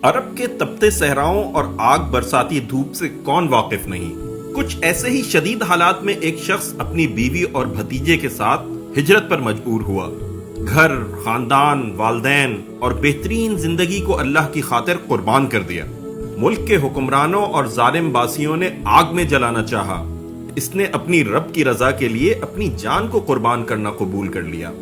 अरब के तपते सहराओं और आग बरसाती धूप से कौन वाकिफ नहीं। कुछ ऐसे ही शदीद हालात में एक शख्स अपनी बीवी और भतीजे के साथ हिजरत पर मजबूर हुआ। घर, खानदान, वालदैन और बेहतरीन जिंदगी को अल्लाह की खातिर कुर्बान कर दिया। मुल्क के हुक्मरानों और जालिम बासियों ने आग में जलाना चाहा। इसने अपनी रब की रजा के लिए अपनी जान को कुर्बान करना कबूल कर लिया।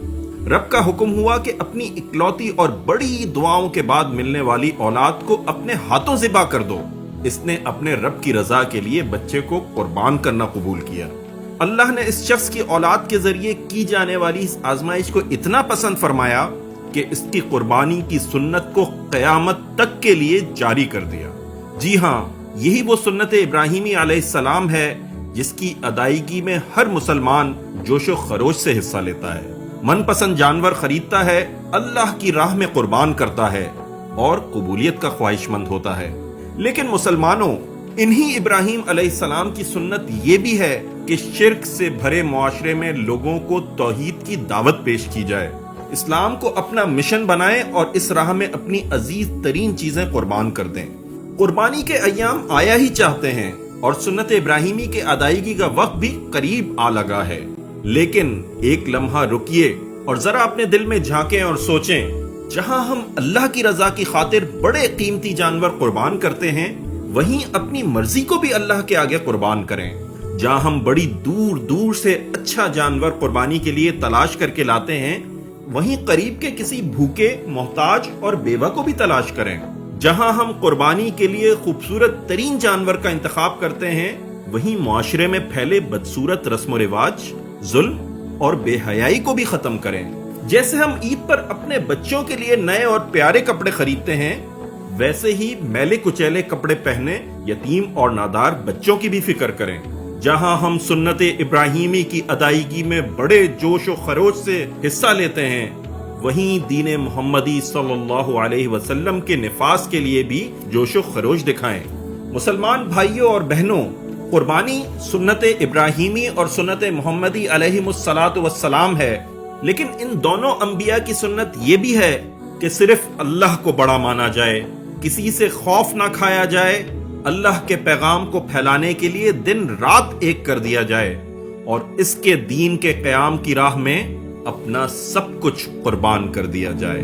रब का हुक्म हुआ कि अपनी इकलौती और बड़ी दुआओं के बाद मिलने वाली औलाद को अपने हाथों ज़िबा कर दो। इसने अपने रब की रजा के लिए बच्चे को कुर्बान करना कबूल किया। अल्लाह ने इस शख्स की औलाद के जरिए की जाने वाली इस आजमाइश को इतना पसंद फरमाया कि इसकी कुर्बानी की सुन्नत को क़यामत तक के लिए जारी कर दिया। जी हाँ, यही वो सुन्नत इब्राहीमी अलैहिस्सलाम है जिसकी अदायगी में हर मुसलमान जोशो खरोश से हिस्सा लेता है, मनपसंद जानवर खरीदता है, अल्लाह की राह में कुर्बान करता है और कबूलियत का ख्वाहिशमंद होता है। लेकिन मुसलमानों, इन्हीं इब्राहीम अलैहिस्सलाम की सुन्नत ये भी है कि शिर्क से भरे मुआशरे में लोगों को तौहीद की दावत पेश की जाए, इस्लाम को अपना मिशन बनाएं और इस राह में अपनी अजीज तरीन चीजें कुर्बान कर दें। कुर्बानी के अय्याम आया ही चाहते हैं और सुन्नत इब्राहीमी के अदायगी का वक्त भी करीब आ लगा है। लेकिन एक लम्हा रुकिए और जरा अपने दिल में झांकें और सोचें, जहां हम अल्लाह की रजा की खातिर बड़े कीमती जानवर कुर्बान करते हैं, वहीं अपनी मर्जी को भी अल्लाह के आगे कुर्बान करें। जहां हम बड़ी दूर दूर से अच्छा जानवर कुर्बानी के लिए तलाश करके लाते हैं, वहीं करीब के किसी भूखे, मोहताज और बेवा को भी तलाश करें। जहां हम कुर्बानी के लिए खूबसूरत तरीन जानवर का इंतखाब करते हैं, वहीं मुआशरे में फैले बदसूरत रस्म रिवाज, जुल्म और बेहयाई को भी खत्म करें। जैसे हम ईद पर अपने बच्चों के लिए नए और प्यारे कपड़े खरीदते हैं, वैसे ही मैले कुचैले कपड़े पहने यतीम और नादार बच्चों की भी फिक्र करें। जहां हम सुन्नत इब्राहीमी की अदायगी में बड़े जोश और खरोश से हिस्सा लेते हैं, वहीं दीन मोहम्मदी सल्लल्लाहु अलैहि वसल्लम के निफास के लिए भी जोश और खरोश दिखाएं। मुसलमान भाइयों और बहनों, कुर्बानी सुन्नत इब्राहीमी और सुन्नत मोहम्मदी अलैहिमुस्सलातु वस्सलाम है, लेकिन इन दोनों अंबिया की सुन्नत ये भी है कि सिर्फ अल्लाह को बड़ा माना जाए, किसी से खौफ ना खाया जाए, अल्लाह के पैगाम को फैलाने के लिए दिन रात एक कर दिया जाए और इसके दीन के क़याम की राह में अपना सब कुछ कुर्बान कर दिया जाए।